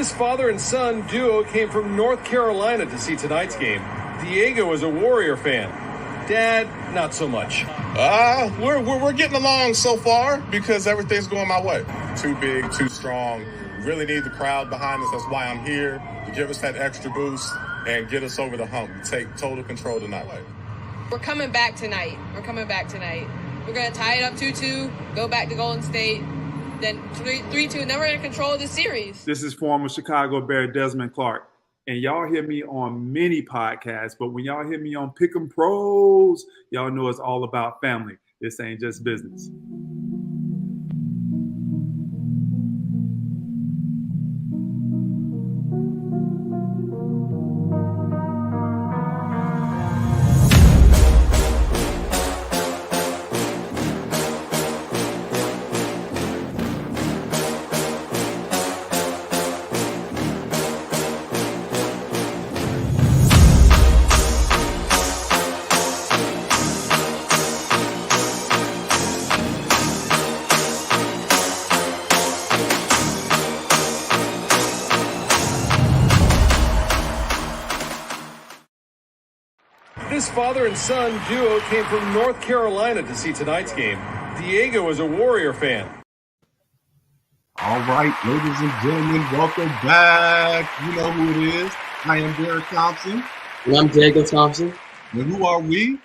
This father and son duo came from North Carolina to see tonight's game. Diego is a Warrior fan. Dad, not so much. We're getting along so far because everything's going my way. Too big, too strong. We really need the crowd behind us. That's why I'm here, to give us that extra boost and get us over the hump. We take total control tonight. We're coming back tonight. We're going to tie it up 2-2, go back to Golden State, then 3-2, and then we're going to control the series. This is former Chicago Bear Desmond Clark. And y'all hear me on many podcasts, but when y'all hear me on PREGAME Pros, y'all know it's all about family. This ain't just business. This father and son duo came from North Carolina to see tonight's game. Diego is a Warrior fan. All right, ladies and gentlemen, welcome back. You know who it is. I am Derrick Thompson. And I'm Diego Thompson. And who are we?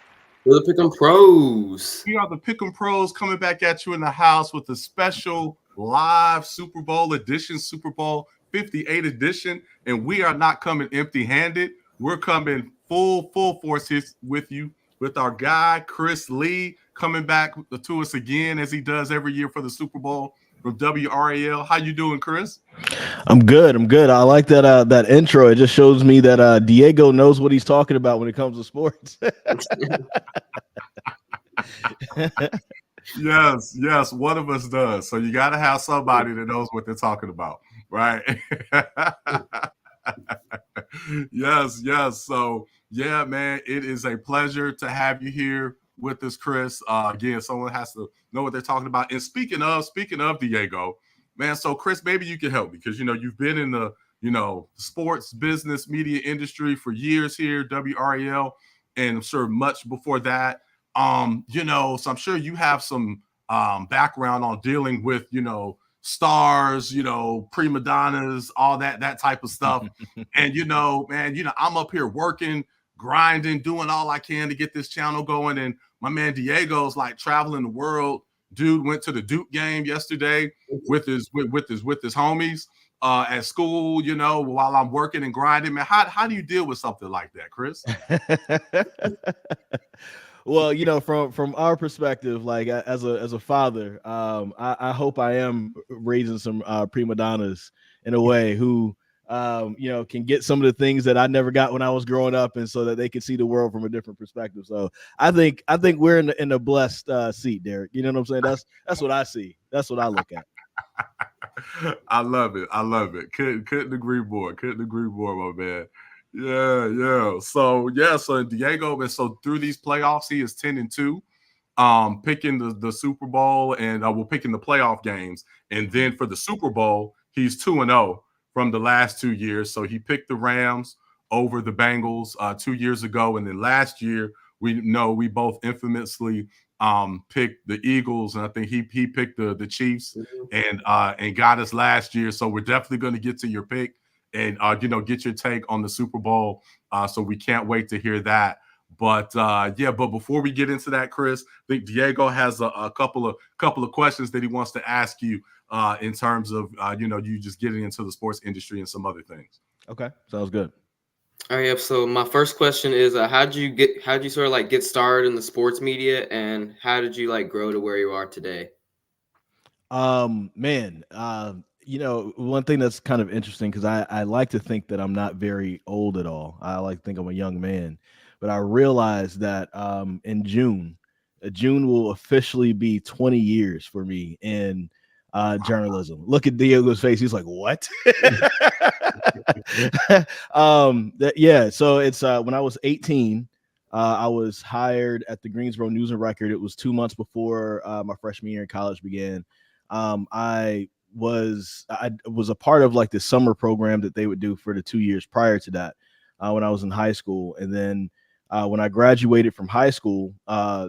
We're the PREGAME Pros. We are the PREGAME Pros coming back at you in the house with a special live Super Bowl edition, Super Bowl 58 edition. And we are not coming empty-handed. We're coming full force here with you, with our guy, Chris Lea, coming back to us again as he does every year for the Super Bowl from WRAL. How you doing, Chris? I'm good. I like that intro. It just shows me that Diego knows what he's talking about when it comes to sports. Yes, one of us does. So you got to have somebody that knows what they're talking about, right? Yes. So, yeah, man, it is a pleasure to have you here with us, Chris. Again, someone has to know what they're talking about. And speaking of Diego, man, so Chris, maybe you can help me because, you've been in the, sports business media industry for years here, WRAL, and I'm sure much before that. So I'm sure you have some background on dealing with, stars, prima donnas, all that type of stuff. And, man, I'm up here working, grinding, doing all I can to get this channel going. And my man Diego's like traveling the world. Dude went to the Duke game yesterday with his homies at school, while I'm working and grinding. Man, how do you deal with something like that, Chris? Well, from our perspective, like as a father, I hope I am raising some prima donnas in a way who, can get some of the things that I never got when I was growing up, and so that they can see the world from a different perspective. So I think we're in a blessed seat, Derrick. You know what I'm saying? That's what I see. That's what I look at. I love it. Couldn't agree more, my man. Yeah. So Diego, and so through these playoffs, he is 10-2, picking the Super Bowl, and picking the playoff games. And then for the Super Bowl, he's 2-0 from the last 2 years. So he picked the Rams over the Bengals 2 years ago, and then last year we both infamously picked the Eagles, and I think he picked the Chiefs, and got us last year. So we're definitely going to get to your pick and get your take on the Super Bowl. So we can't wait to hear that. But but before we get into that, Chris, I think Diego has a couple of questions that he wants to ask you in terms of you just getting into the sports industry and some other things. Okay, sounds good. All right, so my first question is, how'd you sort of like get started in the sports media, and how did you like grow to where you are today? One thing that's kind of interesting, because I like to think that I'm not very old at all. I like to think I'm a young man, but I realized that in June will officially be 20 years for me in journalism. Look at Diego's face. He's like, what? So it's when I was 18, I was hired at the Greensboro News and Record. It was 2 months before my freshman year in college began. I was a part of like the summer program that they would do for the 2 years prior to that when I was in high school. And then when I graduated from high school,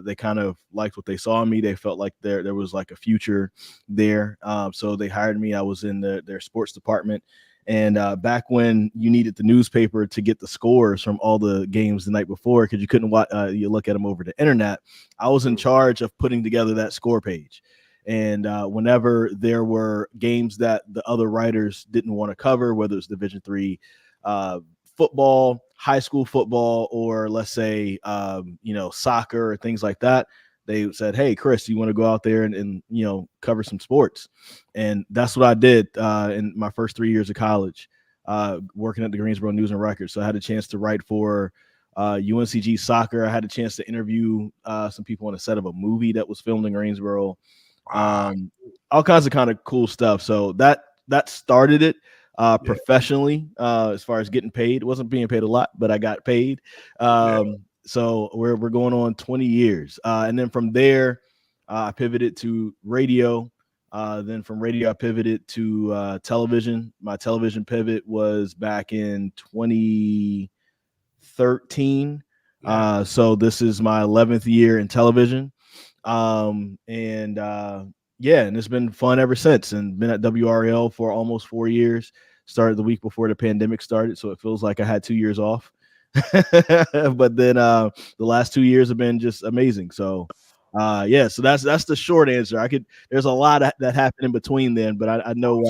they kind of liked what they saw in me. They felt like there was like a future there. So they hired me. I was in their sports department. And back when you needed the newspaper to get the scores from all the games the night before, because you couldn't you look at them over the internet, I was in charge of putting together that score page. And whenever there were games that the other writers didn't want to cover, whether it's Division III football, high school football, or let's say, soccer or things like that, they said, hey, Chris, you want to go out there and cover some sports? And that's what I did in my first 3 years of college, working at the Greensboro News and Record. So I had a chance to write for UNCG soccer. I had a chance to interview some people on a set of a movie that was filmed in Greensboro. All kinds of kind of cool stuff. So that started it professionally as far as getting paid. It wasn't being paid a lot, but I got paid. So we're going on 20 years. And then from there, I pivoted to radio. Then from radio, I pivoted to television. My television pivot was back in 2013. So this is my 11th year in television. And it's been fun ever since, and been at WRAL for almost 4 years. Started the week before the pandemic started, so it feels like I had 2 years off. But then the last 2 years have been just amazing. So so that's the short answer. There's a lot that happened in between then, but I know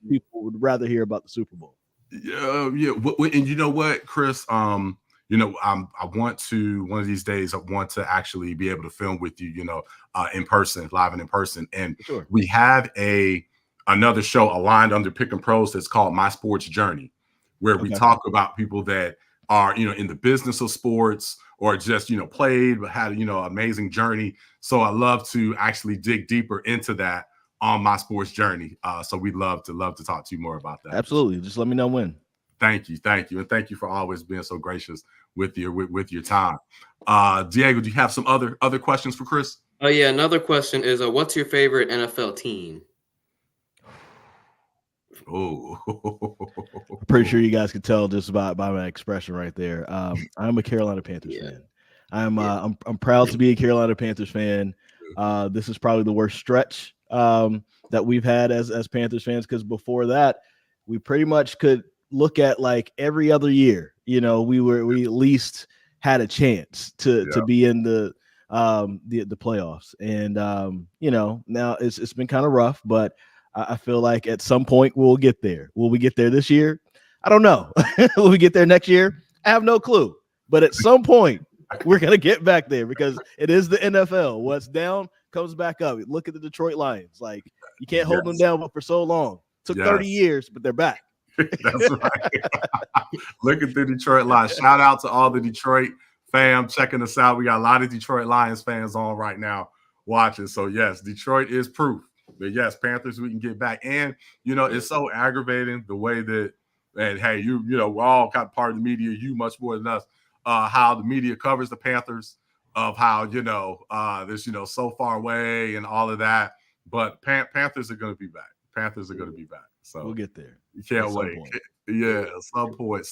people would rather hear about the Super Bowl. And you know what, Chris, I want to, one of these days, I want to actually be able to film with you, in person, live and in person. And sure, we have another show aligned under Pick and Pros that's called My Sports Journey, where we talk about people that are, in the business of sports or just, played, but had, amazing journey. So I love to actually dig deeper into that on My Sports Journey. So we'd love to talk to you more about that. Absolutely. Just let me know when. Thank you. And thank you for always being so gracious with your time. Diego, do you have some other questions for Chris? Oh yeah, another question is what's your favorite NFL team? Oh, I'm pretty sure you guys could tell just by my expression right there. I'm a Carolina Panthers fan. I'm proud to be a Carolina Panthers fan. This is probably the worst stretch that we've had as Panthers fans, because before that, we pretty much could look at like every other year. We at least had a chance to be in the playoffs, and now it's been kind of rough, but I feel like at some point we'll get there. Will we get there this year? I don't know. Will we get there next year? I have no clue. But at some point we're gonna get back there, because it is the NFL. What's down comes back up. Look at the Detroit Lions. Like, you can't hold them down for so long. Took 30 years, but they're back. That's right. Look at the Detroit Lions. Shout out to all the Detroit fam checking us out. We got a lot of Detroit Lions fans on right now watching. So yes, Detroit is proof. But yes, Panthers, we can get back. And it's so aggravating the way that, and hey, we're all kind of part of the media, you much more than us, how the media covers the Panthers, of how this so far away and all of that. But Panthers are going to be back. So we'll get there. You can't wait. Yeah, some point.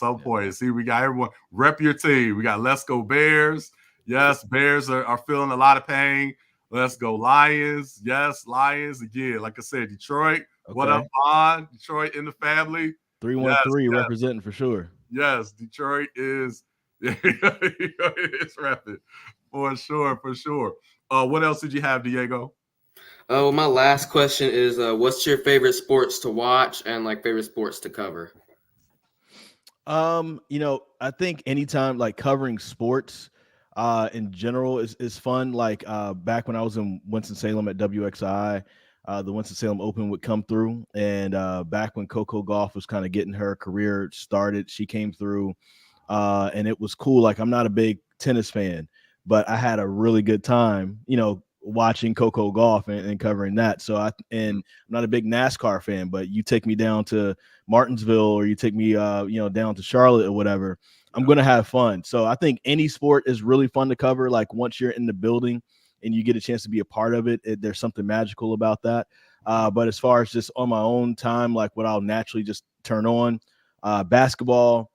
See, we got everyone. Rep your team. We got Let's Go Bears. Yes, Bears are feeling a lot of pain. Let's go Lions. Yes, Lions again. Like I said, Detroit. Okay. What up, Vaughn? Detroit in the family. 313 representing for sure. Yes, Detroit is it's repping for sure. What else did you have, Diego? My last question is what's your favorite sports to watch and like favorite sports to cover? I think anytime like covering sports in general is fun. Like back when I was in Winston-Salem at WXI, the Winston-Salem Open would come through, and back when Coco Gauff was kind of getting her career started, she came through, and it was cool. Like, I'm not a big tennis fan, but I had a really good time, watching Coco Gauff and covering that. So I'm not a big NASCAR fan, but you take me down to Martinsville, or you take me down to Charlotte or whatever, I'm going to have fun. So I think any sport is really fun to cover. Like, once you're in the building and you get a chance to be a part of it, there's something magical about that. But as far as just on my own time, like what I'll naturally just turn on, basketball,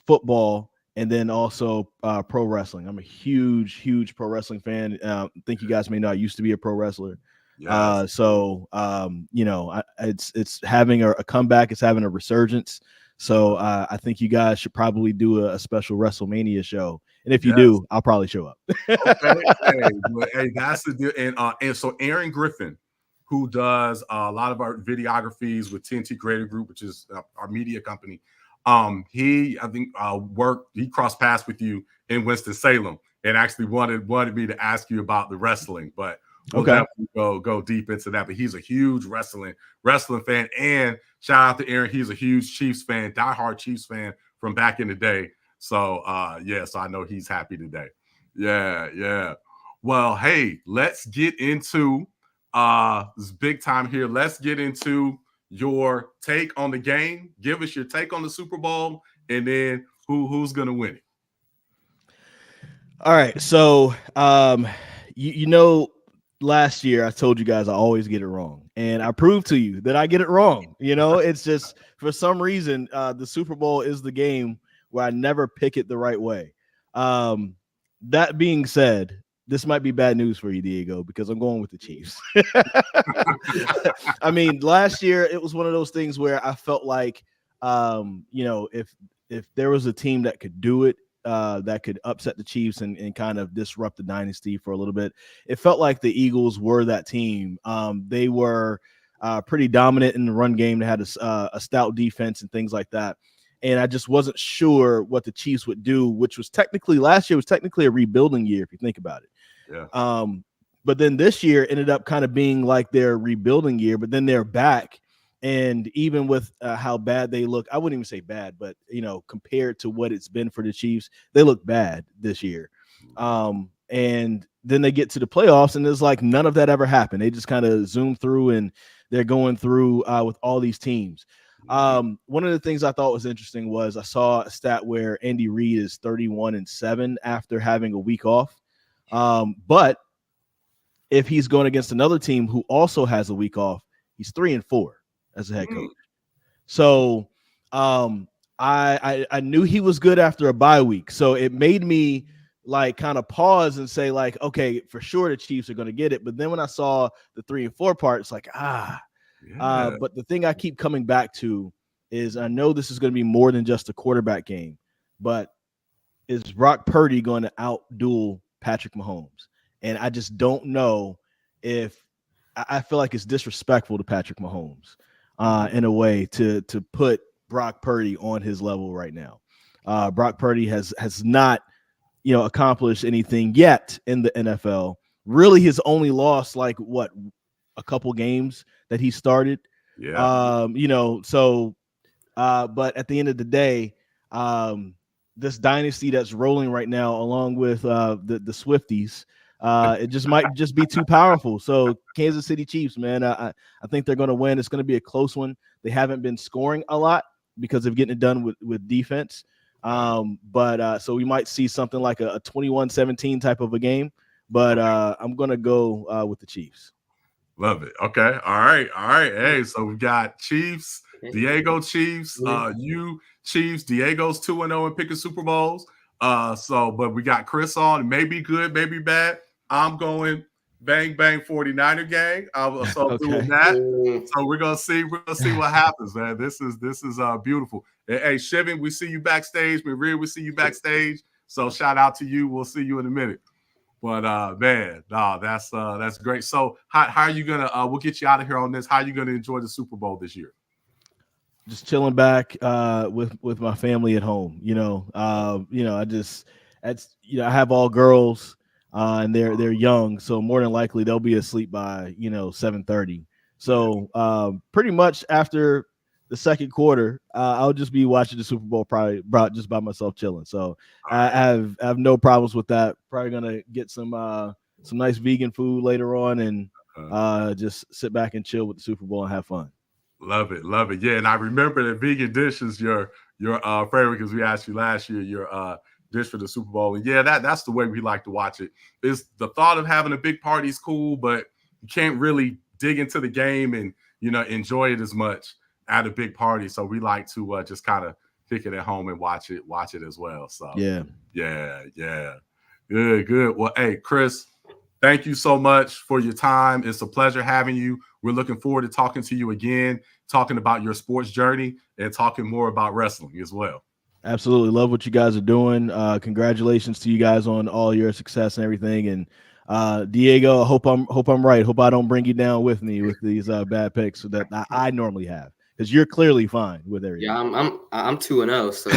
football, and then also pro wrestling. I'm a huge pro wrestling fan. I think you guys may know I used to be a pro wrestler. Yes. It's having a comeback. It's having a resurgence. So I think you guys should probably do a special WrestleMania show. And if you do, I'll probably show up. Okay. Hey, that's the deal. And so Aaron Griffin, who does a lot of our videographies with TNT Creative Group, which is our media company. He crossed paths with you in Winston-Salem and actually wanted me to ask you about the wrestling, but we'll definitely go deep into that. But he's a huge wrestling fan, and shout out to Aaron. He's a huge Chiefs fan, diehard Chiefs fan from back in the day. So so I know he's happy today. Yeah. Well, hey, let's get into this big time here. Let's get into your take on the game. Give us your take on the Super Bowl, and then who's gonna win it. All right. So last year I told you guys I always get it wrong, and I proved to you that I get it wrong. It's just for some reason the Super Bowl is the game where I never pick it the right way. That being said, this might be bad news for you, Diego, because I'm going with the Chiefs. I mean, last year it was one of those things where I felt like, if there was a team that could do it, that could upset the Chiefs and kind of disrupt the dynasty for a little bit, it felt like the Eagles were that team. They were pretty dominant in the run game. They had a stout defense and things like that. And I just wasn't sure what the Chiefs would do, which was last year was technically a rebuilding year, if you think about it. Yeah. But then this year ended up kind of being like their rebuilding year, but then they're back. And even with how bad they look, I wouldn't even say bad, but, compared to what it's been for the Chiefs, they look bad this year. And then they get to the playoffs and it's like none of that ever happened. They just kind of zoom through and they're going through with all these teams. One of the things I thought was interesting was I saw a stat where Andy Reid is 31-7 after having a week off. But if he's going against another team who also has a week off, he's 3-4 as a head coach. So I knew he was good after a bye week. So it made me like kind of pause and say like, okay, for sure the Chiefs are going to get it. But then when I saw the 3-4 part, it's like, but the thing I keep coming back to is I know this is going to be more than just a quarterback game, but is Brock Purdy going to outduel Patrick Mahomes? And I just don't know if I feel like it's disrespectful to Patrick Mahomes in a way to put Brock Purdy on his level right now. Brock Purdy has not, accomplished anything yet in the NFL. Really, his only loss, like a couple games that he started. Yeah. But at the end of the day, this dynasty that's rolling right now, along with the Swifties, it just might just be too powerful. So Kansas City Chiefs, man, I think they're going to win. It's going to be a close one. They haven't been scoring a lot because of getting it done with defense. So we might see something like a 21-17 type of a game. But I'm going to go with the Chiefs. Love it. Okay. All right. Hey, so we got Chiefs, Diego Chiefs, you Chiefs, Diego's 2-0 and picking Super Bowls. But we got Chris on, maybe good, maybe bad. I'm going bang 49er gang. Doing that. So we're gonna see what happens, man. This is beautiful. Hey, Shivin, we see you backstage. Maria, we see you backstage. So shout out to you. We'll see you in a minute. But that's great. So how are you gonna we'll get you out of here on this. How are you gonna enjoy the Super Bowl this year? Just chilling back with my family at home. I have all girls and they're young, so more than likely they'll be asleep by 7:30. So pretty much after the second quarter, I'll just be watching the Super Bowl probably just by myself chilling. So I have no problems with that. Probably gonna get some nice vegan food later on and just sit back and chill with the Super Bowl and have fun. Love it. Yeah, and I remember that vegan dish is your favorite because we asked you last year your dish for the Super Bowl. And yeah, that's the way we like to watch it. Is the thought of having a big party is cool, but you can't really dig into the game and, enjoy it as much at a big party. So we like to just kind of pick it at home and watch it as well. So yeah. Good. Well, hey, Chris, thank you so much for your time. It's a pleasure having you. We're looking forward to talking to you again, talking about your sports journey and talking more about wrestling as well. Absolutely. Love what you guys are doing. Congratulations to you guys on all your success and everything. And Diego, I hope I'm right. Hope I don't bring you down with me with these bad picks that I normally have, because you're clearly fine with everything. Yeah, I'm 2-0. So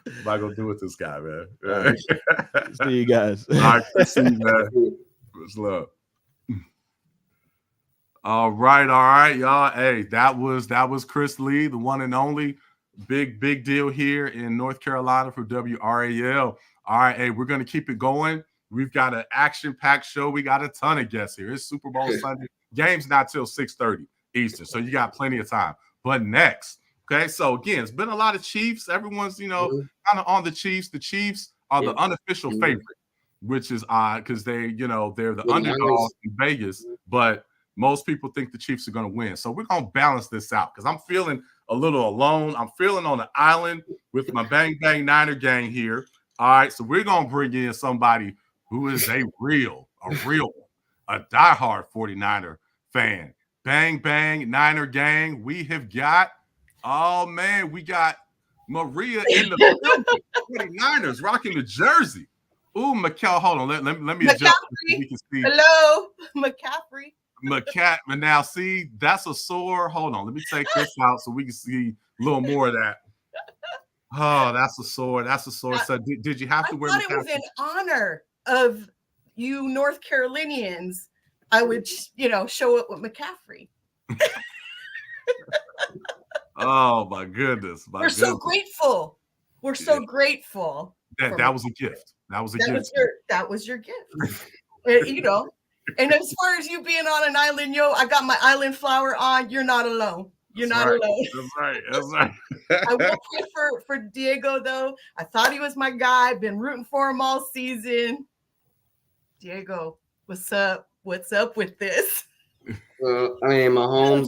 What am I gonna do with this guy, man? Right. See you guys. All right, see you, man. Much love. All right, y'all. Hey, that was Chris Lea, the one and only. Big deal here in North Carolina for WRAL. All right, hey, we're gonna keep it going. We've got an action-packed show. We got a ton of guests here. It's Super Bowl Sunday. Game's not till 6:30 Eastern, so you got plenty of time. But next, okay, so again, it's been a lot of Chiefs. Everyone's, kind of on the Chiefs. The Chiefs are the unofficial favorite, which is odd because they're the underdogs in Vegas, but most people think the Chiefs are going to win. So we're going to balance this out because I'm feeling a little alone. I'm feeling on an island with my Bang Bang Niner gang here. All right, so we're going to bring in somebody who is a diehard 49er fan. Bang Bang Niner gang. We have got, we got Maria in the 49ers rocking the jersey. Ooh, McCall, hold on. Let me adjust so we can see. Hello, McCaffrey. Now, see, that's a sore. Hold on. Let me take this out so we can see a little more of that. Oh, that's a sore. So did you have to wear McCaffrey? I thought it was in honor of you North Carolinians. I would, show up with McCaffrey. Oh, my goodness. So grateful. We're so grateful. That was a gift. That was your gift. And as far as you being on an island, I got my island flower on. You're not alone. You're not alone. That's right. I will pray for Diego, though. I thought he was my guy. Been rooting for him all season. Diego, what's up? What's up with this? Well, I mean, Mahomes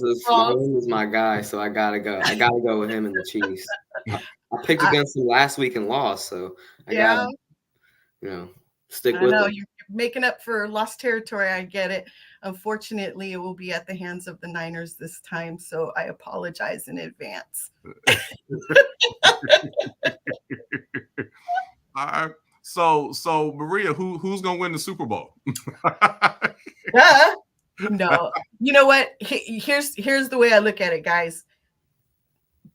is my guy, so I gotta go. I gotta go with him and the Chiefs. I picked against him last week and lost, so I gotta, stick with him. You're making up for lost territory. I get it. Unfortunately, it will be at the hands of the Niners this time, so I apologize in advance. All right. So Maria, who's gonna win the Super Bowl? No, you know what? Here's the way I look at it, guys.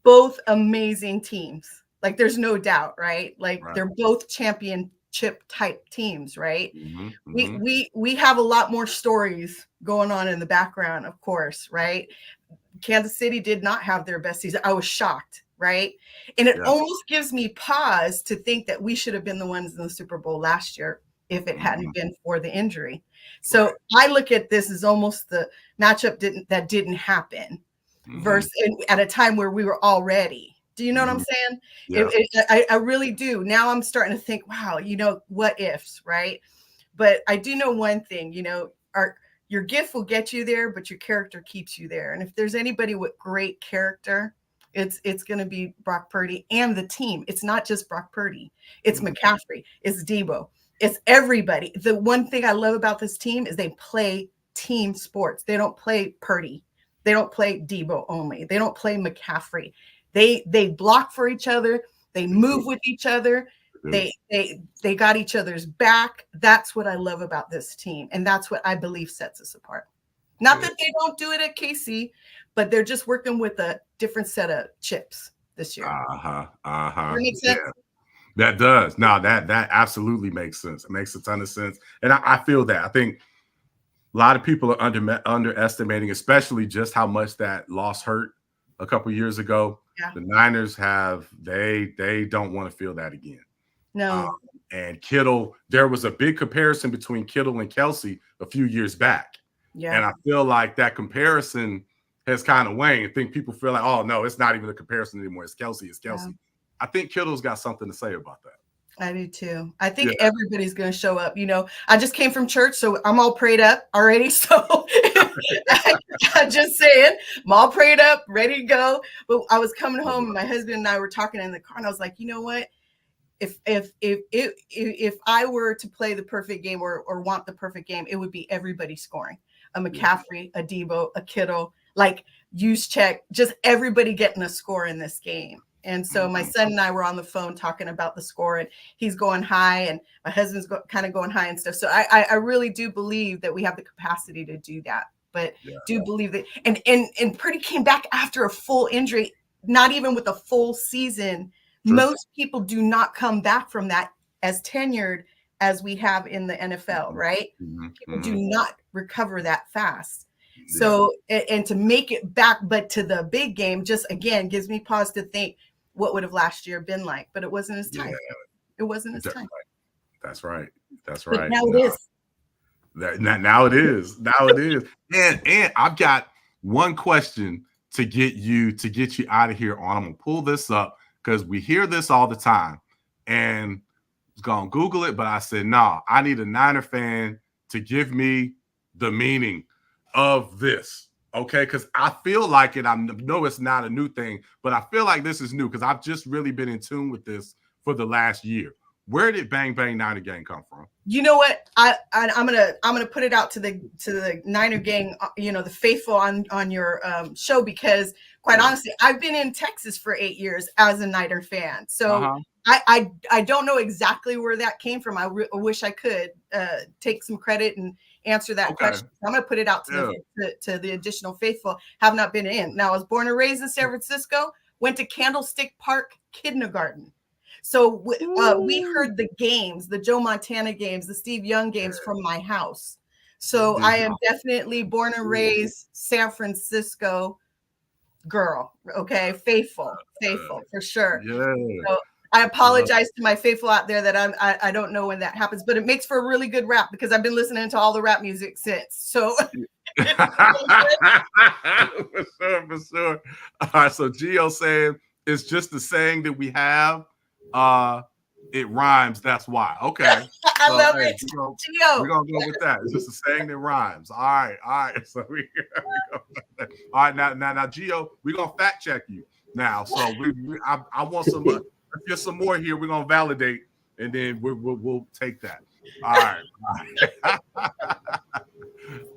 Both amazing teams. Like, there's no doubt, right? Like, they're both championship type teams, right? Mm-hmm. We have a lot more stories going on in the background, of course, right? Kansas City did not have their best season. I was shocked, right? And it almost gives me pause to think that we should have been the ones in the Super Bowl last year if it hadn't been for the injury. So I look at this as almost the matchup that didn't happen versus at a time where we were all ready. Do you know what I'm saying? Yeah. I really do. Now I'm starting to think, wow, what ifs, right? But I do know one thing, your gift will get you there, but your character keeps you there. And if there's anybody with great character, it's going to be Brock Purdy and the team. It's not just Brock Purdy. It's McCaffrey. It's Debo. It's everybody. The one thing I love about this team is they play team sports. They don't play Purdy. They don't play Debo only. They don't play McCaffrey. They block for each other. They move with each other. They got each other's back. That's what I love about this team. And that's what I believe sets us apart. Not that they don't do it at KC, but they're just working with a different set of chips this year. That makes sense? Yeah. That does. No, that absolutely makes sense. It makes a ton of sense. And I feel that. I think a lot of people are underestimating, especially just how much that loss hurt a couple years ago. Yeah. The Niners they don't want to feel that again. No. And Kittle, there was a big comparison between Kittle and Kelsey a few years back. Yeah. And I feel like that comparison has kind of waned. I think people feel like, oh, no, it's not even a comparison anymore. It's Kelsey. Yeah. I think Kittle's got something to say about that. I do too. I think everybody's going to show up. You know, I just came from church, so I'm all prayed up already. So I'm just saying, I'm all prayed up, ready to go. But I was coming home, and my husband and I were talking in the car, and I was like, you know what? If I were to play the perfect game or want the perfect game, it would be everybody scoring. A McCaffrey, a Debo, a Kittle, like Juszczyk, just everybody getting a score in this game. And so my son and I were on the phone talking about the score, and he's going high, and my husband's kind of going high and stuff. So I really do believe that we have the capacity to do that. But do believe that, and Purdy came back after a full injury, not even with a full season. True. Most people do not come back from that as tenured as we have in the NFL, right? People do not recover that fast. So, and to make it back, but to the big game, just again, gives me pause to think, what would have last year been like? But it wasn't his time. It wasn't his time. That's right. That's right. But now it is. Now it is. Now it is. And I've got one question to get you out of here on. I'm gonna pull this up because we hear this all the time. And I was gonna Google it, but I said, no, I need a Niner fan to give me the meaning of this. Okay, because I feel like it. I know it's not a new thing, but I feel like this is new because I've just really been in tune with this for the last year. Where did Bang Bang Niner Gang come from? You know what? I'm gonna put it out to the Niner Gang, you know, the faithful on your show, because quite honestly, I've been in Texas for 8 years as a Niner fan, so I don't know exactly where that came from. I wish I could take some credit and answer that question. I'm going to put it out to the additional faithful. Have not been in. Now, I was born and raised in San Francisco, went to Candlestick Park Kindergarten. So we heard the games, the Joe Montana games, the Steve Young games from my house. So I am definitely born and raised San Francisco girl. Okay. Faithful for sure. So I apologize to my faithful out there that I don't know when that happens, but it makes for a really good rap because I've been listening to all the rap music since. So for sure. All right. So Gio saying it's just the saying that we have. It rhymes. That's why. Okay. I love it. Gio. We're gonna go with that. It's just a saying that rhymes. All right. So we go. All right. Now, Gio, we're gonna fact check you now. So I want some. Get some more here. We're gonna validate, and then we'll take that. All right.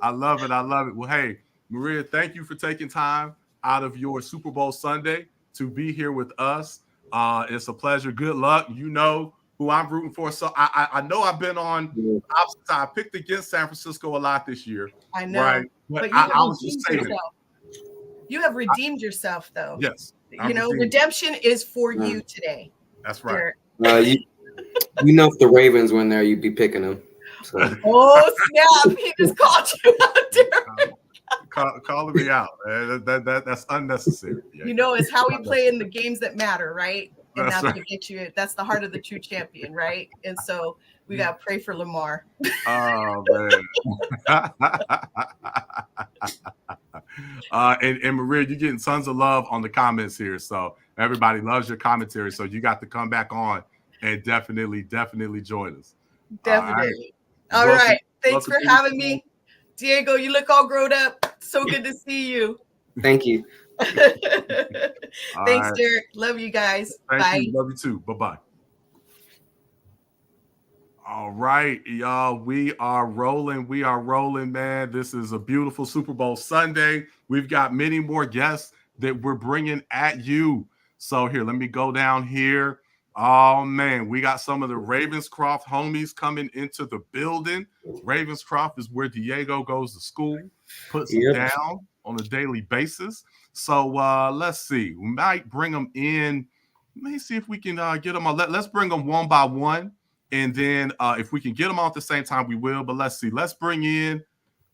I love it. Well, hey, Maria, thank you for taking time out of your Super Bowl Sunday to be here with us. It's a pleasure. Good luck. You know who I'm rooting for. So I know I've been on opposite side. I picked against San Francisco a lot this year. I know, right? But I was just saying. You have redeemed yourself, though. Yes. You know, redemption is for you today. That's right. You know, if the Ravens win there, you'd be picking them. So. Oh, snap. He just called you out there. Calling me out. That's unnecessary. Yeah. You know, it's how we play in the games that matter, right? And that's to get you. That's the heart of the true champion, right? And so we got to pray for Lamar. Oh, man. And Maria, you're getting tons of love on the comments here. So everybody loves your commentary. So you got to come back on and definitely join us. Definitely. All right. Thanks for having me. Diego, you look all grown up. So good to see you. Thank you. Thanks, Derek. Love you guys. Bye. You. Love you too. Bye-bye. All right, y'all. We are rolling, man. This is a beautiful Super Bowl Sunday. We've got many more guests that we're bringing at you. So here, let me go down here. Oh, man, we got some of the Ravenscroft homies coming into the building. Ravenscroft is where Diego goes to school, puts them down on a daily basis. So let's see. We might bring them in. Let me see if we can get them on. Let's bring them one by one. And then if we can get them on at the same time, we will. But let's see. Let's bring in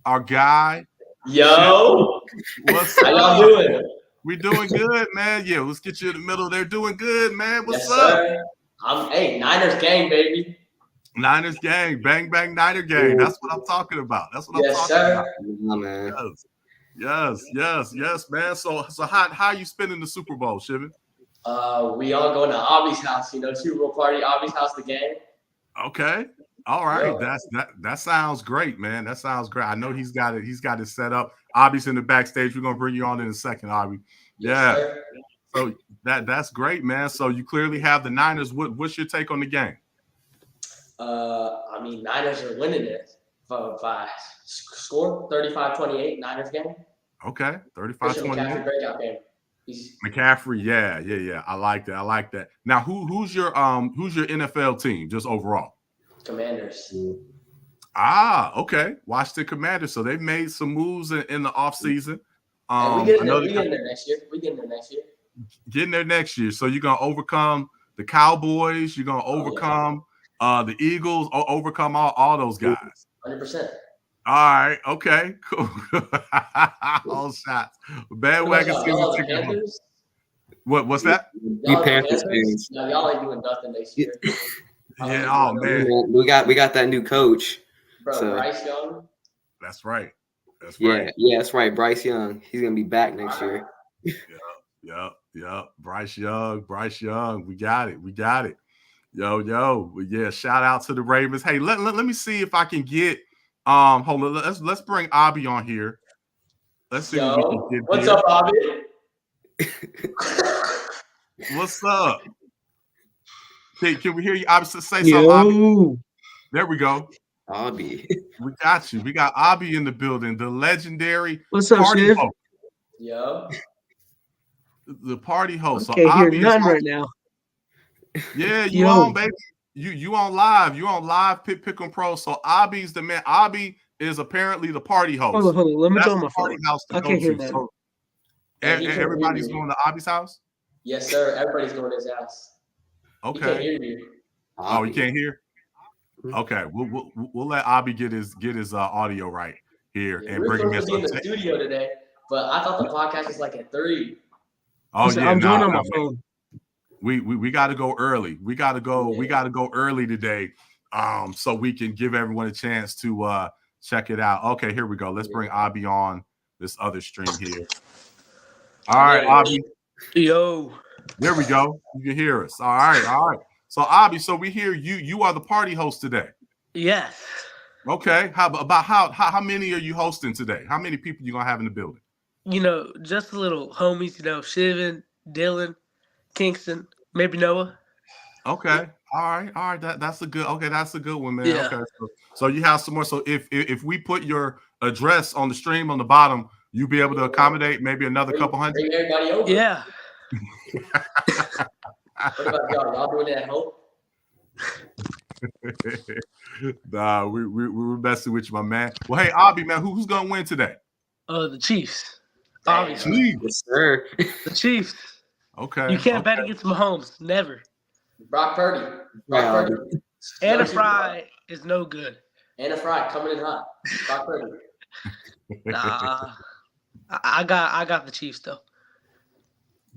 our guy. Yo. What's up? How y'all doing? We doing good, man. Yeah, let's get you in the middle. They're doing good, man. What's up? Sir. Niners gang, baby. Niners gang. Bang, bang, Niner gang. That's what I'm talking about. That's what I'm talking about. Man. Yes, man. So how you spending the Super Bowl, Shivan? We all going to Avi's house. Super Bowl party, Avi's house, the game. Okay. All right. Yeah. That sounds great, man. That sounds great. I know he's got it. He's got it set up. Avi's in the backstage. We're gonna bring you on in a second, Avi. Yeah. Yes, so that's great, man. So you clearly have the Niners. What's your take on the game? Niners are winning it by score 35-28. Niners game. Okay, 35-28. Breakout game. McCaffrey, yeah. I like that. Now, who's your NFL team just overall? Commanders. Okay. Washington Commanders. So they've made some moves in the offseason. We getting there next year. Getting there next year. So you're gonna overcome the Cowboys. You're gonna overcome the Eagles. Overcome all those guys. 100%. All right. Okay. Cool. All shots. Bandwagon season. What's that? Panthers fans. Y'all ain't doing nothing next year. Yeah. Oh man. We got that new coach. Bro, So. Bryce Young. That's right. Yeah, that's right. Bryce Young. He's gonna be back next year. Yep. Bryce Young. We got it. Yo. Yeah. Shout out to the Ravens. Hey, let me see if I can get. Hold on. Let's bring Abby on here. Let's see what we can get. What's up, Abby? What's up? Can we hear you? Abby, say something. Abby. There we go. Abby. We got you. We got Abby in the building. The legendary party host. Yo. The party host. Okay, so hear none right now. Yeah, you on, baby. You on live. You on live Pick 'em Pro. So Abby's the man. Abby is apparently the party host. Hold on. Let me That's turn my party phone. house to I go can't hear to. that. So everybody's going to Abby's house? Yes, sir. Everybody's going to his house. Okay. He can't hear you. Oh, you can't hear? Okay, we'll let Abby get his audio right here and bring him in. We're in the studio today, but I thought the podcast was like at 3. Oh yeah, I'm joining on my phone. We got to go early. We got to go early today, so we can give everyone a chance to check it out. Okay, here we go. Let's bring Abby on this other stream here. All right, Abby. Yo. There we go. You can hear us. All right. So Abby, so we hear you are the party host today. Yes. Okay. How many are you hosting today? How many people you gonna have in the building? Just a little homies, Shivan, Dylan, Kingston, maybe Noah. Okay. All right. That's a good one, man. Yeah. Okay. So you have some more. So if we put your address on the stream on the bottom, you'll be able to accommodate maybe another couple hundred. Bring everybody over. Yeah. What about y'all? Y'all doing that at home? Nah, we were messing with you, my man. Well, hey, Abby, man, who's gonna win today? The Chiefs. Obviously. Chiefs. Yes, sir. The Chiefs. Okay. You can't bet against Mahomes. Never. Brock Purdy. Purdy. Anna Fry is no good. Anna Fry coming in hot. Brock Purdy. Nah. I got the Chiefs though.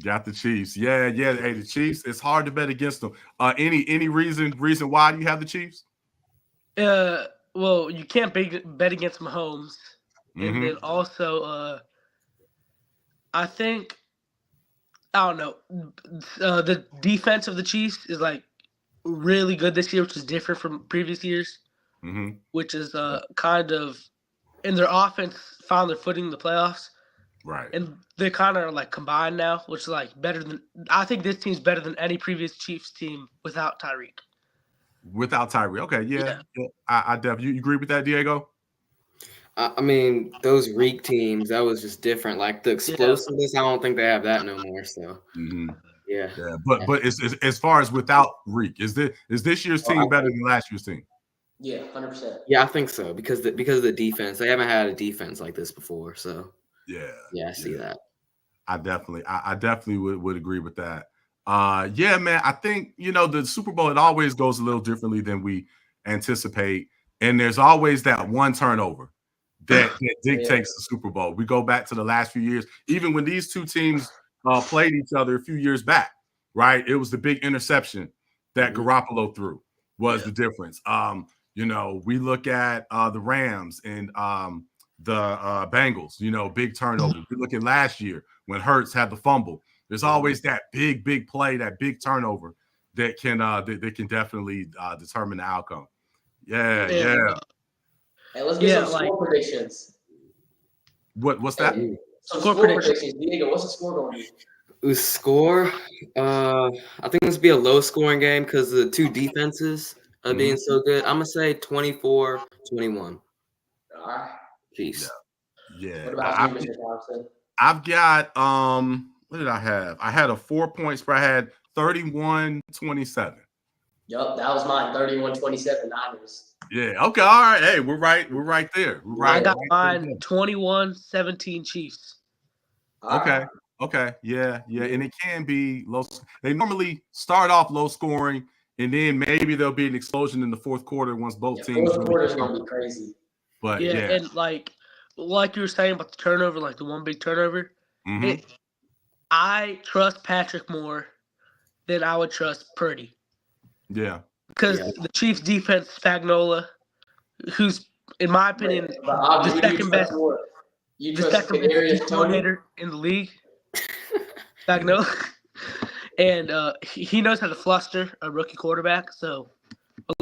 Got the Chiefs. Yeah. Hey, the Chiefs. It's hard to bet against them. Any reason why you have the Chiefs? Well, you can't bet against Mahomes, and then also, I don't know. The defense of the Chiefs is like really good this year, which is different from previous years. Which is kind of, and their offense found their footing in the playoffs. Right. And they kind of like combined now, which is like better than, I think this team's better than any previous Chiefs team without Tyreek. Without Tyreek. Okay. Yeah. I definitely, you agree with that, Diego? I mean, those Reek teams, that was just different. Like the explosiveness, I don't think they have that no more. So, yeah. But as far as without Reek, is this year's team better than last year's team? Yeah, 100%. Yeah, I think so because of the defense. They haven't had a defense like this before. So, I see that. I definitely would agree with that. Yeah, man. I think the Super Bowl, it always goes a little differently than we anticipate, and there's always that one turnover that dictates the Super Bowl. We go back to the last few years, even when these two teams played each other a few years back, right? It was the big interception that Garoppolo threw was the difference. We look at the Rams and the Bengals, big turnover. We look at last year when Hurts had the fumble There's always that big play, that big turnover that can definitely determine the outcome. Yeah. Hey, let's get some score predictions. What's that? Some score predictions. Diego, what's the score going to be? Score? I think this will be a low-scoring game because the two defenses are being so good. I'm going to say 24-21. All right. Peace. Yeah. What about you, Mr. Thompson? I've got what did I have? I had a 4-point spread. I had 31-27. Yup, that was mine. 31-27 Niners. Yeah. Okay. All right. Hey, we're right there. We're right. I got mine 21-17 Chiefs. Okay. Okay. Yeah. And it can be low. They normally start off low scoring, and then maybe there'll be an explosion in the fourth quarter once both teams. Fourth quarter is gonna be crazy. But and like you were saying about the turnover, like the one big turnover. I trust Patrick more than I would trust Purdy. Yeah. Because the Chiefs defense, Spagnuolo, who's in my opinion the second best coordinator in the league. Spagnuolo. And he knows how to fluster a rookie quarterback, so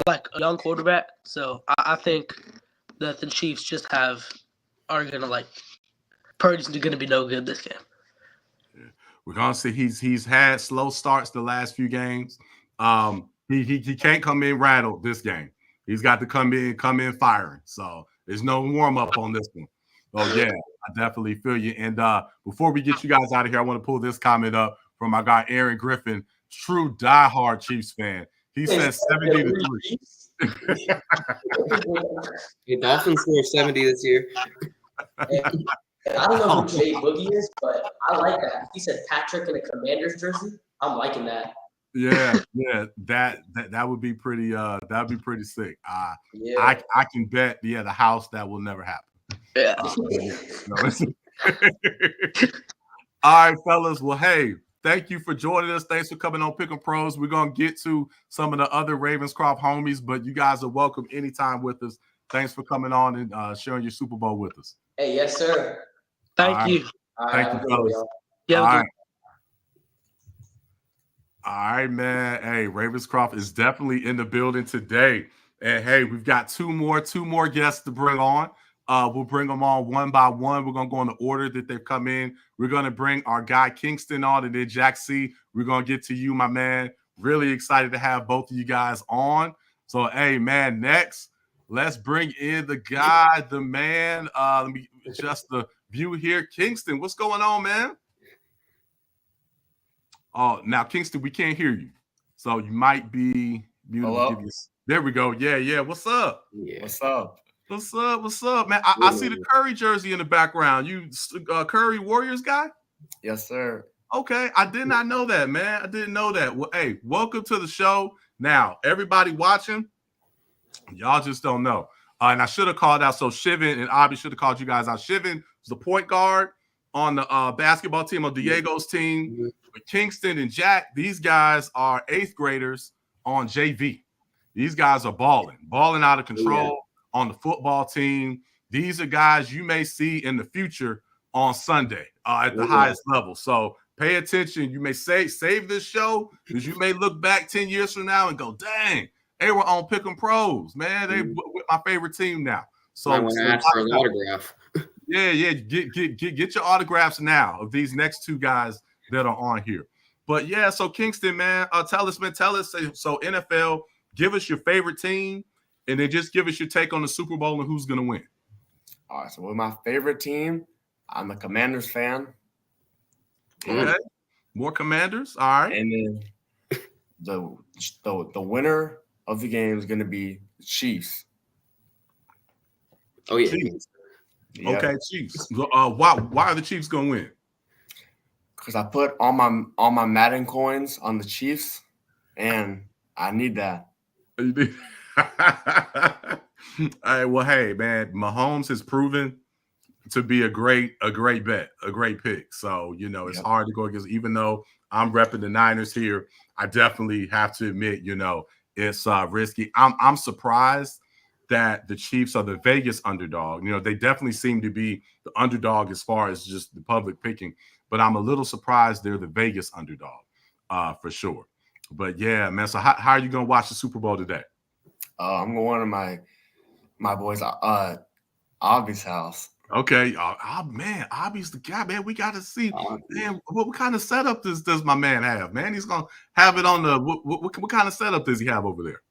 like a young quarterback. So I think that the Chiefs are gonna Purdy's gonna be no good this game. Yeah. We're gonna see he's had slow starts the last few games. He can't come in rattled this game. He's got to come in firing. So there's no warm up on this one. Oh yeah, I definitely feel you. And before we get you guys out of here, I want to pull this comment up from my guy Aaron Griffin, true diehard Chiefs fan. He says 70-3. The Dolphins scored 70 this year. And I don't know who Jay Boogie is, but I like that. He said Patrick in a Commander's jersey. I'm liking that. Yeah, that would be pretty. That'd be pretty sick. I can bet. Yeah, the house that will never happen. Yeah. All right, fellas. Well, hey, thank you for joining us. Thanks for coming on Pick'em Pros. We're gonna get to some of the other Ravenscroft homies, but you guys are welcome anytime with us. Thanks for coming on and sharing your Super Bowl with us. Hey, yes, sir. Thank you. Thank you, fellas. Yeah. All right. All right, man. Hey, Ravenscroft is definitely in the building today. And hey, we've got two more guests to bring on. We'll bring them on one by one. We're going to go in the order that they've come in. We're going to bring our guy Kingston on, and then Jack C. We're going to get to you, my man. Really excited to have both of you guys on. So, hey, man, next, let's bring in the guy, the man. Let me adjust the view here. Kingston, what's going on, man? Oh, now, Kingston, we can't hear you. So you might be muted. Hello? There we go. Yeah. What's up? Yeah. What's up? What's up, man? I see the Curry jersey in the background. You Curry Warriors guy? Yes, sir. Okay. I did not know that, man. I didn't know that. Well, hey, welcome to the show. Now, everybody watching, y'all just don't know. And I should have called out. So Shivan and Abby should have called you guys out. Shivan is the point guard on the basketball team, on Diego's team. But Kingston and Jack, these guys are 8th graders on JV. These guys are balling out of control on the football team. These are guys you may see in the future on Sunday at the highest level. So pay attention. You may save this show because you may look back 10 years from now and go, dang, they were on Pick'em Pros, man. They with my favorite team now. So I want to ask for an autograph. Yeah. Get your autographs now of these next two guys that are on here. But yeah, so Kingston, man, tell us. So NFL, give us your favorite team, and then just give us your take on the Super Bowl and who's going to win. All right, so with my favorite team, I'm a Commanders fan. Okay, more Commanders. All right, and then the winner of the game is going to be the Chiefs. Oh yeah. Chiefs. Yep. Okay, Chiefs. Why are the Chiefs going to win? Because I put all my Madden coins on the Chiefs, and I need that. All right. Well, hey, man, Mahomes has proven to be a great bet, a great pick. So, it's hard to go against, even though I'm repping the Niners here. I definitely have to admit, it's risky. I'm surprised that the Chiefs are the Vegas underdog. They definitely seem to be the underdog as far as just the public picking. but I'm a little surprised they're the Vegas underdog for sure. But yeah, man. So how are you gonna watch the Super Bowl today? I'm going to my boys Aubie's house. Okay, man, Aubie's the guy, man. We got to see, man, what kind of setup does my man have, man? He's gonna have it on the what kind of setup does he have over there?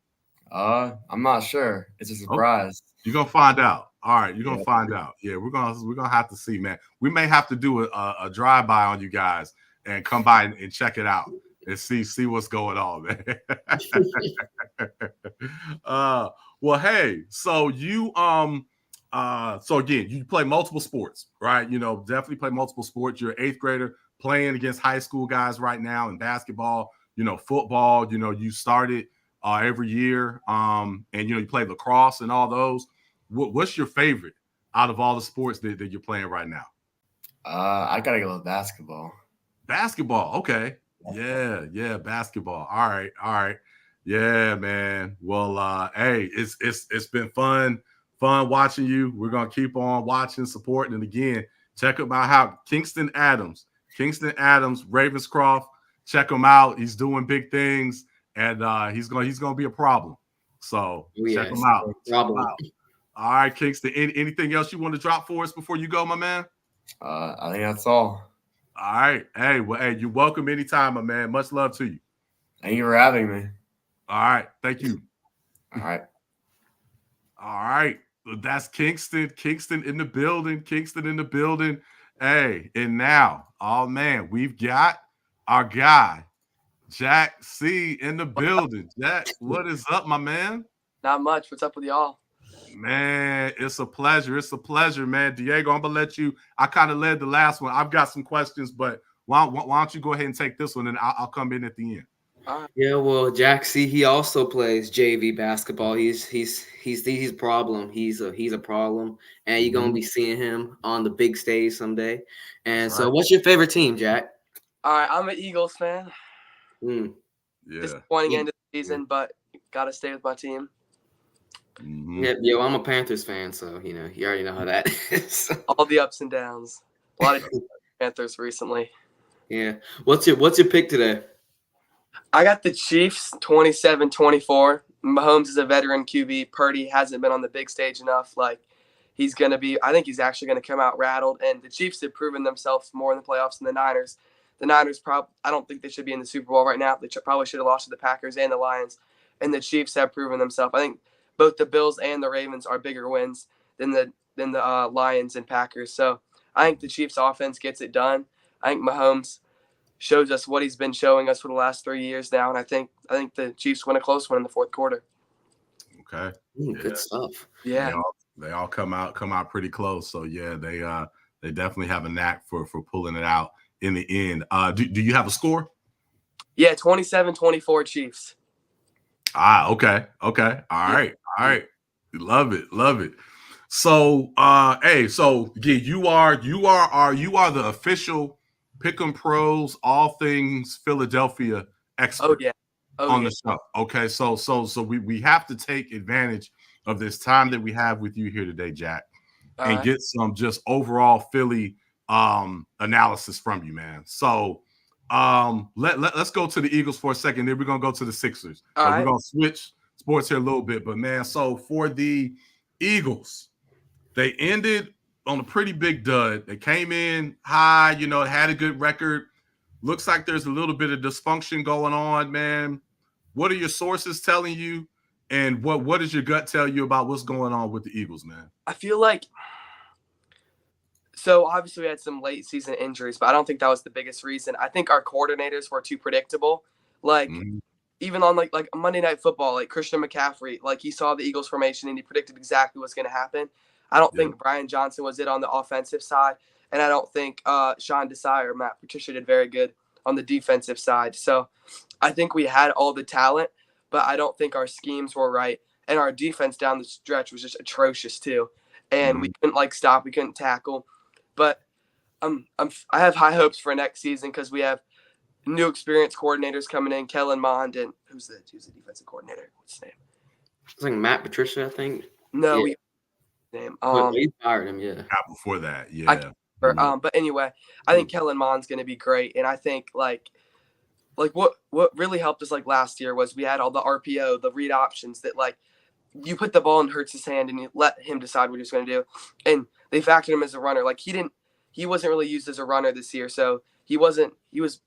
I'm not sure. It's a surprise. Okay. You're gonna find out. All right, you're gonna find out. Yeah, we're gonna have to see, man. We may have to do a drive-by on you guys and come by and check it out and see what's going on, man. Well, hey, so you so again, you play multiple sports, right? You know, definitely play multiple sports. You're an 8th grader playing against high school guys right now in basketball, you know, football, you know, you started every year. And you know, you play lacrosse and all those. What's your favorite out of all the sports that you're playing right now? I gotta go with basketball. Basketball, okay. Yeah, basketball. All right. Yeah, man. Well, hey, it's been fun watching you. We're gonna keep on watching, supporting, and again, check him out. Kingston Adams, Ravenscroft. Check him out. He's doing big things, and he's gonna be a problem. So check him out. All right, Kingston. Anything else you want to drop for us before you go, my man? I think that's all. All right. Hey, you're welcome anytime, my man. Much love to you. Thank you for having me. All right. Thank you. All right. All right. That's Kingston. Kingston in the building. Hey, and now, oh man, we've got our guy, Jack C, in the building. Jack, what is up, my man? Not much. What's up with y'all? Man, it's a pleasure. Man. Diego, I'm gonna let you. I kind of led the last one. I've got some questions, but why don't you go ahead and take this one, and I'll come in at the end. Yeah, well, Jack C, he also plays JV basketball. He's a problem. He's a problem, and you're gonna be seeing him on the big stage someday. And so, what's your favorite team, Jack? All right, I'm an Eagles fan. Yeah. Disappointing end of the season, but gotta stay with my team. Yeah, yo, I'm a Panthers fan, so you know you already know how that is. All the ups and downs. A lot of Panthers recently. Yeah. What's your pick today? I got the Chiefs 27-24. Mahomes is a veteran QB. Purdy hasn't been on the big stage enough. Like he's gonna be. I think he's actually gonna come out rattled. And the Chiefs have proven themselves more in the playoffs than the Niners. The Niners I don't think they should be in the Super Bowl right now. They probably should have lost to the Packers and the Lions. And the Chiefs have proven themselves. I think both the Bills and the Ravens are bigger wins than the Lions and Packers. So I think the Chiefs offense gets it done. I think Mahomes shows us what he's been showing us for the last 3 years now, and I think the Chiefs win a close one in the fourth quarter. Okay, good stuff. Yeah, they all come out pretty close. So yeah, they definitely have a knack for pulling it out in the end. Do you have a score? Yeah, 27-24 Chiefs. Okay. All right. Love it. So, hey, so again, you are the official Pick'em Pros, all things Philadelphia expert on the show. Okay, so we have to take advantage of this time that we have with you here today, Jack, and get some just overall Philly analysis from you, man. So let's go to the Eagles for a second. Then we're gonna go to the Sixers. We're gonna switch sports here a little bit, but man, so for the Eagles, they ended on a pretty big dud. They came in high, you know, had a good record. Looks like there's a little bit of dysfunction going on, man. What are your sources telling you? And what does your gut tell you about what's going on with the Eagles, man? I feel like so obviously we had some late season injuries, but I don't think that was the biggest reason. I think our coordinators were too predictable. Like even on like Monday Night Football, like Christian McCaffrey, like he saw the Eagles formation and he predicted exactly what's going to happen. I don't think Brian Johnson was it on the offensive side, and I don't think Sean Desai or Matt Patricia did very good on the defensive side. So I think we had all the talent, but I don't think our schemes were right, and our defense down the stretch was just atrocious too. And we couldn't stop, we couldn't tackle. But I have high hopes for next season because we have new experienced coordinators coming in, Kellen Mond, and who's the defensive coordinator? What's his name? It's like Matt Patricia, I think. No, name. He fired him, Not before that, yeah. But anyway, I think Kellen Mond's going to be great, and I think like what really helped us like last year was we had all the RPO, the read options that like you put the ball in Hurts's hand and you let him decide what he's going to do, and they factored him as a runner. Like he wasn't really used as a runner this year, so he was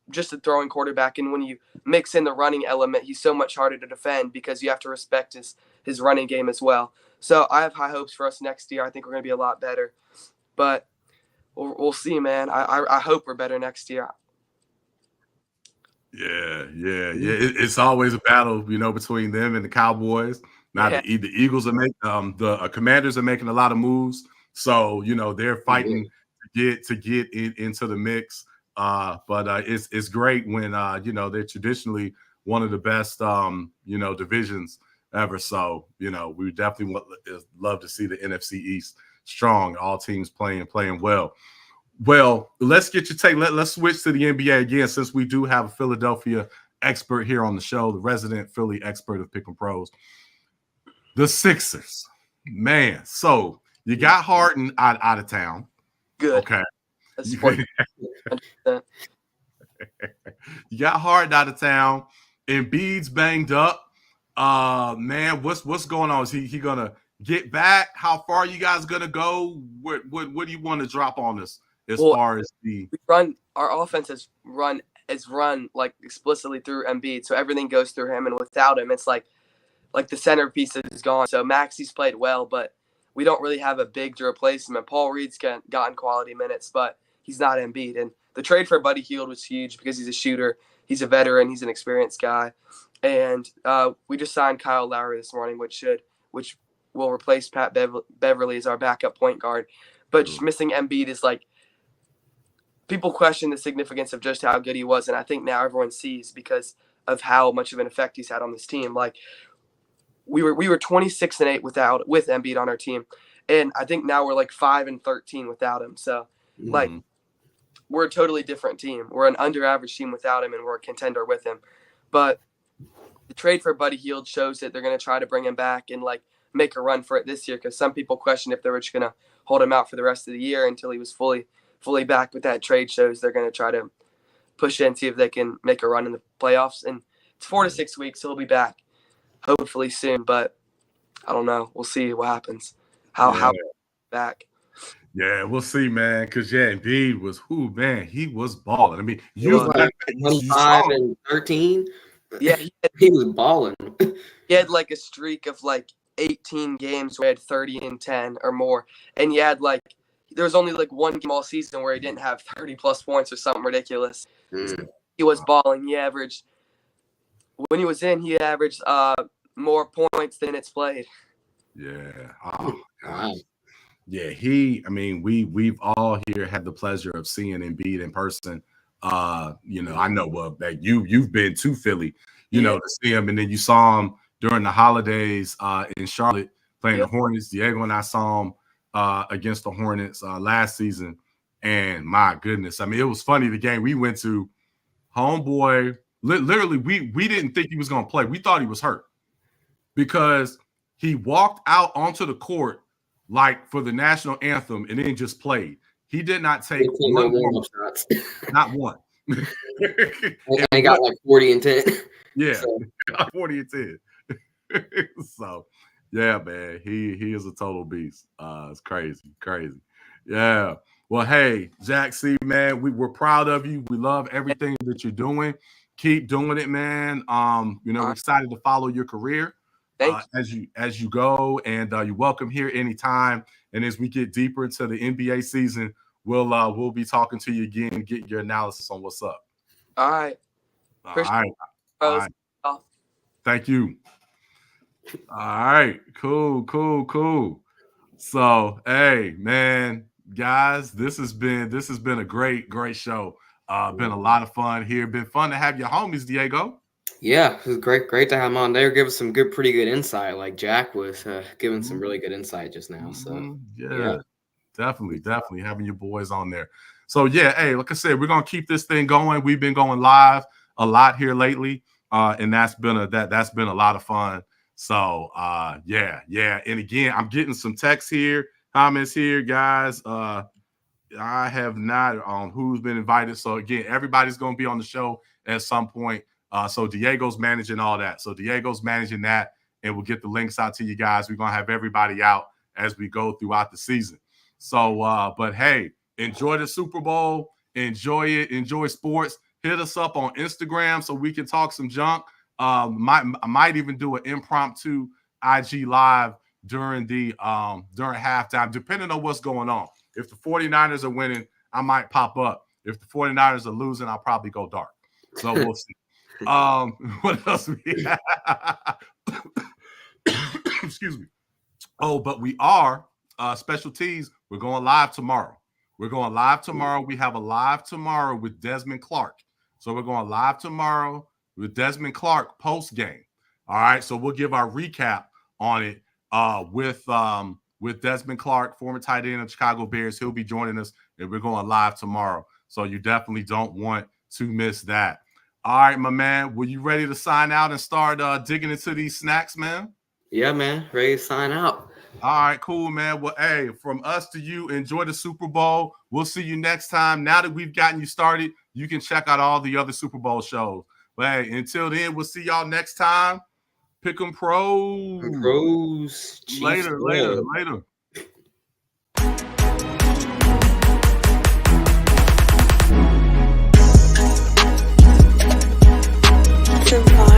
just a throwing quarterback. And when you mix in the running element, he's so much harder to defend because you have to respect his running game as well. So I have high hopes for us next year. I think we're going to be a lot better, but we'll see, man. I hope we're better next year. Yeah. It's always a battle, between them and the Cowboys. Now the Eagles are the Commanders are making a lot of moves, so they're fighting to get into the mix. But it's great when they're traditionally one of the best divisions ever. So we definitely love to see the NFC East strong, all teams playing well. Well, let's get your take. Let's switch to the NBA again, since we do have a Philadelphia expert here on the show, the resident Philly expert of Pick 'em Pros. The Sixers, man. So you got Harden out of town. Good. Okay. You got Harden out of town. Embiid's banged up. Man, what's going on? Is he gonna get back? How far are you guys gonna go? What do you want to drop on us as far as our offense is run like explicitly through Embiid, so everything goes through him, and without him, it's like the centerpiece is gone. So Maxi's played well, but we don't really have a big to replace him. And Paul Reed's gotten quality minutes, but he's not Embiid. And the trade for Buddy Hield was huge because he's a shooter, he's a veteran, he's an experienced guy. And we just signed Kyle Lowry this morning, which will replace Pat Beverly as our backup point guard. But just missing Embiid is like, people question the significance of just how good he was, and I think now everyone sees because of how much of an effect he's had on this team. Like we were 26-8 with Embiid on our team, and I think now we're like 5-13 without him. So like we're a totally different team. We're an under-average team without him, and we're a contender with him. But the trade for Buddy Hield shows that they're going to try to bring him back and like make a run for it this year, because some people question if they were just going to hold him out for the rest of the year until he was fully back. With that trade shows they're going to try to push in, see if they can make a run in the playoffs. And it's 4 to 6 weeks, so he'll be back hopefully soon, but I don't know. We'll see what happens. How back. Yeah, we'll see, man. Because Embiid was he was balling. I mean, you was 25 and 13. Yeah, he was balling. He had like a streak of like 18 games where he had 30 and 10 or more, and he had like there was only like one game all season where he didn't have 30 plus points or something ridiculous. He was balling. When he was in, he averaged more points than it's played. Yeah. Oh, God. Yeah, we've all here had the pleasure of seeing Embiid in person. I know that you've been to Philly, to see him, and then you saw him during the holidays in Charlotte playing the Hornets. Diego and I saw him against the Hornets last season, and my goodness, it was funny. The game we went to, homeboy, literally, we didn't think he was going to play. We thought he was hurt because he walked out onto the court like for the national anthem and then just played. He did not take one warm-up shots. Not one. They got like 40 and 10. Yeah, so. 40 and 10. So, yeah, man, he is a total beast. It's crazy. Yeah. Well, hey, Jack C, man, we're proud of you. We love everything that you're doing. Keep doing it, man. We're excited to follow your career as you go, and you're welcome here anytime. And as we get deeper into the NBA season, we'll be talking to you again and get your analysis on what's up. All right. All right. Thank you. All right. Cool. So, hey, man, guys, this has been a great show. Been a lot of fun here. Been fun to have your homies, Diego. Yeah, it was great to have them on. They were giving some pretty good insight. Like Jack was giving some really good insight just now. So yeah. Definitely having your boys on there. So yeah, hey, like I said, we're gonna keep this thing going. We've been going live a lot here lately, and that's been a lot of fun. So yeah. And again, I'm getting some texts here, comments here, guys. I have not on who's been invited. So again, everybody's going to be on the show at some point. So Diego's managing all that. So Diego's managing that, and we'll get the links out to you guys. We're going to have everybody out as we go throughout the season. So, but hey, enjoy the Super Bowl. Enjoy it. Enjoy sports. Hit us up on Instagram so we can talk some junk. I might even do an impromptu IG live during halftime, depending on what's going on. If the 49ers are winning, I might pop up. If the 49ers are losing, I'll probably go dark. So we'll see. What else we have? Excuse me. Oh, but we are special tees. We're going live tomorrow. We have a live tomorrow with Desmond Clark. So we're going live tomorrow with Desmond Clark post game. All right. So we'll give our recap on it with Desmond Clark, former tight end of Chicago Bears. He'll be joining us, and we're going live tomorrow. So you definitely don't want to miss that. All right, my man. Were you ready to sign out and start digging into these snacks, man? Yeah, man. Ready to sign out. All right, cool, man. Well, hey, from us to you, enjoy the Super Bowl. We'll see you next time. Now that we've gotten you started, you can check out all the other Super Bowl shows. But hey, until then, we'll see y'all next time. Pick'em Pros. Pros. Later. Survive.